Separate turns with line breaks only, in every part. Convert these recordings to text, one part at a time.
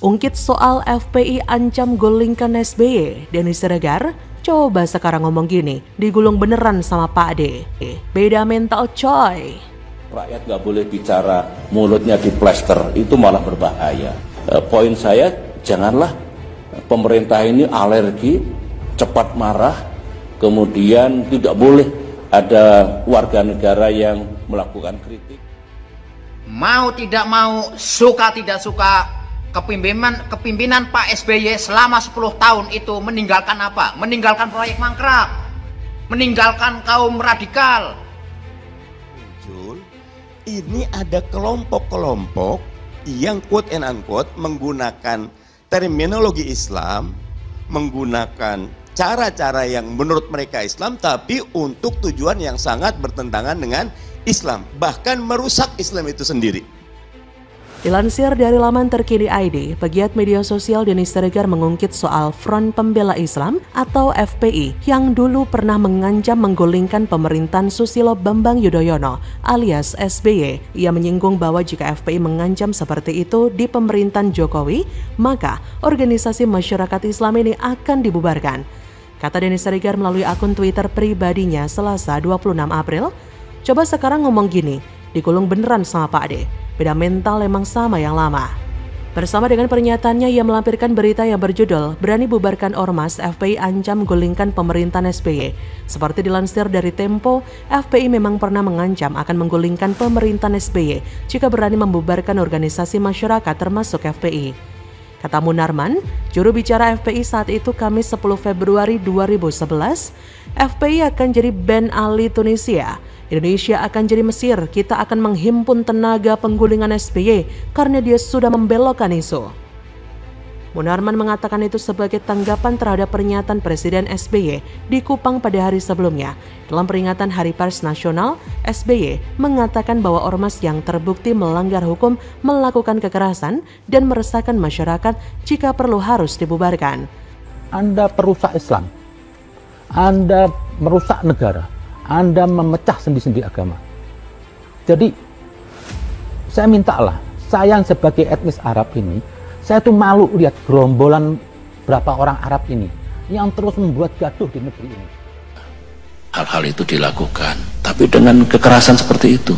Ungkit soal FPI ancam gulingkan SBY, Denny Siregar coba sekarang ngomong gini, digulung beneran sama Pak D. Beda mental coy.
Rakyat nggak boleh bicara mulutnya diplester, itu malah berbahaya. Poin saya, janganlah pemerintah ini alergi, cepat marah, kemudian tidak boleh ada warga negara yang melakukan kritik.
Mau tidak mau, suka tidak suka, kepimpinan Pak SBY selama 10 tahun itu meninggalkan apa? Meninggalkan proyek mangkrak, meninggalkan kaum radikal.
Ini ada kelompok-kelompok yang quote and unquote menggunakan terminologi Islam, menggunakan cara-cara yang menurut mereka Islam, tapi untuk tujuan yang sangat bertentangan dengan Islam, bahkan merusak Islam itu sendiri.
Dilansir dari laman terkini ID, pegiat media sosial Denny Siregar mengungkit soal Front Pembela Islam atau FPI yang dulu pernah mengancam menggulingkan pemerintahan Susilo Bambang Yudhoyono alias SBY. Ia menyinggung bahwa jika FPI mengancam seperti itu di pemerintahan Jokowi, maka organisasi masyarakat Islam ini akan dibubarkan. Kata Denny Siregar melalui akun Twitter pribadinya Selasa 26 April, coba sekarang ngomong gini, digulung beneran sama Pak D. Beda mental emang sama yang lama. Bersama dengan pernyataannya, ia melampirkan berita yang berjudul Berani Bubarkan Ormas, FPI Ancam Gulingkan Pemerintahan SBY. Seperti dilansir dari Tempo, FPI memang pernah mengancam akan menggulingkan pemerintahan SBY jika berani membubarkan organisasi masyarakat termasuk FPI. Kata Munarman, juru bicara FPI saat itu Kamis 10 Februari 2011, FPI akan jadi Ben Ali Tunisia. Indonesia akan jadi Mesir, kita akan menghimpun tenaga penggulingan SBY karena dia sudah membelokkan isu. Munarman mengatakan itu sebagai tanggapan terhadap pernyataan Presiden SBY di Kupang pada hari sebelumnya. Dalam peringatan Hari Pers Nasional, SBY mengatakan bahwa ormas yang terbukti melanggar hukum melakukan kekerasan dan meresahkan masyarakat jika perlu harus dibubarkan.
Anda perusak Islam, Anda merusak negara, Anda memecah sendi-sendi agama. Jadi saya mintalah, saya sebagai etnis Arab ini, saya tuh malu lihat gerombolan berapa orang Arab ini yang terus membuat gaduh di negeri ini.
Hal-hal itu dilakukan, tapi dengan kekerasan seperti itu.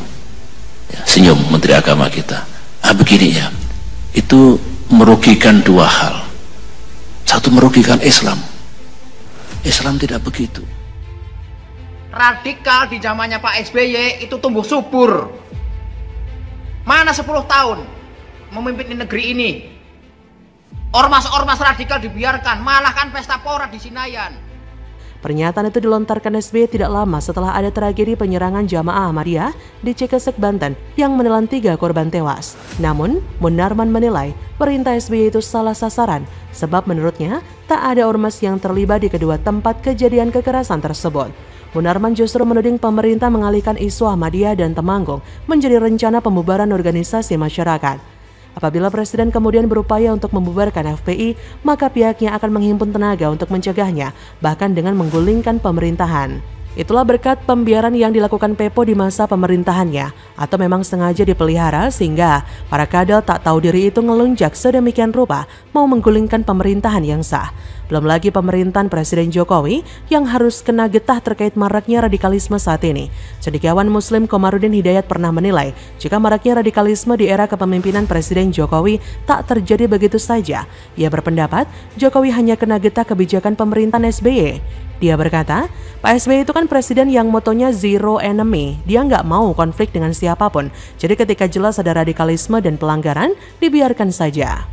Ya, senyum Menteri Agama kita. Begini ya, itu merugikan dua hal. Satu, merugikan Islam. Islam tidak begitu.
Radikal di zamannya Pak SBY itu tumbuh subur. Mana 10 tahun memimpin negeri ini? Ormas-ormas radikal dibiarkan, malah kan pesta pora di Senayan.
Pernyataan itu dilontarkan SBY tidak lama setelah ada tragedi penyerangan jamaah Ahmadiyah di Cikesek, Banten yang menelan 3 korban tewas. Namun, Munarman menilai perintah SBY itu salah sasaran sebab menurutnya tak ada ormas yang terlibat di kedua tempat kejadian kekerasan tersebut. Munarman justru menuding pemerintah mengalihkan isu Ahmadiyah dan Temanggung menjadi rencana pembubaran organisasi masyarakat. Apabila Presiden kemudian berupaya untuk membubarkan FPI, maka pihaknya akan menghimpun tenaga untuk mencegahnya, bahkan dengan menggulingkan pemerintahan. Itulah berkat pembiaran yang dilakukan Pepo di masa pemerintahannya, atau memang sengaja dipelihara sehingga para kadal tak tahu diri itu ngelunjak sedemikian rupa mau menggulingkan pemerintahan yang sah. Belum lagi pemerintahan Presiden Jokowi yang harus kena getah terkait maraknya radikalisme saat ini. Cendekiawan Muslim Komarudin Hidayat pernah menilai jika maraknya radikalisme di era kepemimpinan Presiden Jokowi tak terjadi begitu saja. Ia berpendapat Jokowi hanya kena getah kebijakan pemerintahan SBY. Dia berkata, Pak SBY itu kan presiden yang motonya zero enemy. Dia nggak mau konflik dengan siapapun. Jadi ketika jelas ada radikalisme dan pelanggaran, dibiarkan saja.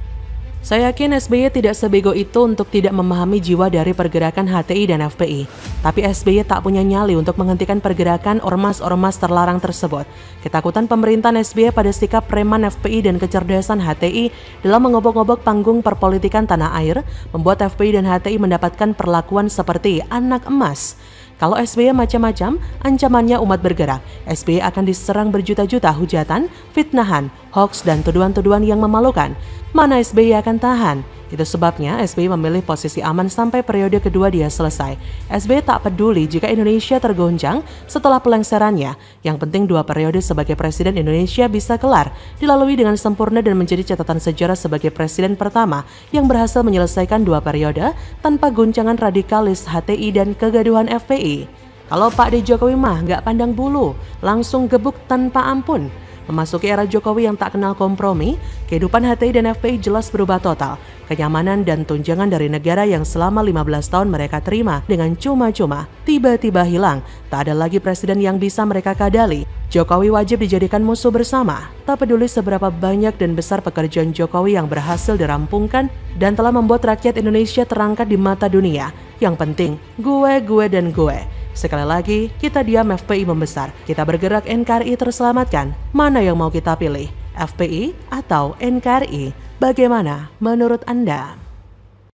Saya yakin SBY tidak sebego itu untuk tidak memahami jiwa dari pergerakan HTI dan FPI. Tapi SBY tak punya nyali untuk menghentikan pergerakan ormas-ormas terlarang tersebut. Ketakutan pemerintahan SBY pada sikap preman FPI dan kecerdasan HTI dalam mengobok-ngobok panggung perpolitikan tanah air membuat FPI dan HTI mendapatkan perlakuan seperti anak emas. Kalau SBY macam-macam, ancamannya umat bergerak. SBY akan diserang berjuta-juta hujatan, fitnahan, hoaks, dan tuduhan-tuduhan yang memalukan. mana SBY akan tahan. Itu sebabnya SBY memilih posisi aman sampai periode kedua dia selesai. SBY tak peduli jika Indonesia tergoncang setelah pelengserannya. Yang penting 2 periode sebagai Presiden Indonesia bisa kelar, dilalui dengan sempurna dan menjadi catatan sejarah sebagai Presiden pertama yang berhasil menyelesaikan 2 periode tanpa guncangan radikalis HTI dan kegaduhan FPI. Kalau Pak D. Jokowi mah nggak pandang bulu, langsung gebuk tanpa ampun. Memasuki era Jokowi yang tak kenal kompromi, kehidupan HTI dan FPI jelas berubah total. Kenyamanan dan tunjangan dari negara yang selama 15 tahun mereka terima dengan cuma-cuma tiba-tiba hilang. Tak ada lagi presiden yang bisa mereka kadali. Jokowi wajib dijadikan musuh bersama. Tak peduli seberapa banyak dan besar pekerjaan Jokowi yang berhasil dirampungkan dan telah membuat rakyat Indonesia terangkat di mata dunia. Yang penting, gue, dan gue. Sekali lagi, kita diam FPI membesar. Kita bergerak NKRI terselamatkan. Mana yang mau kita pilih? FPI atau NKRI? Bagaimana menurut Anda?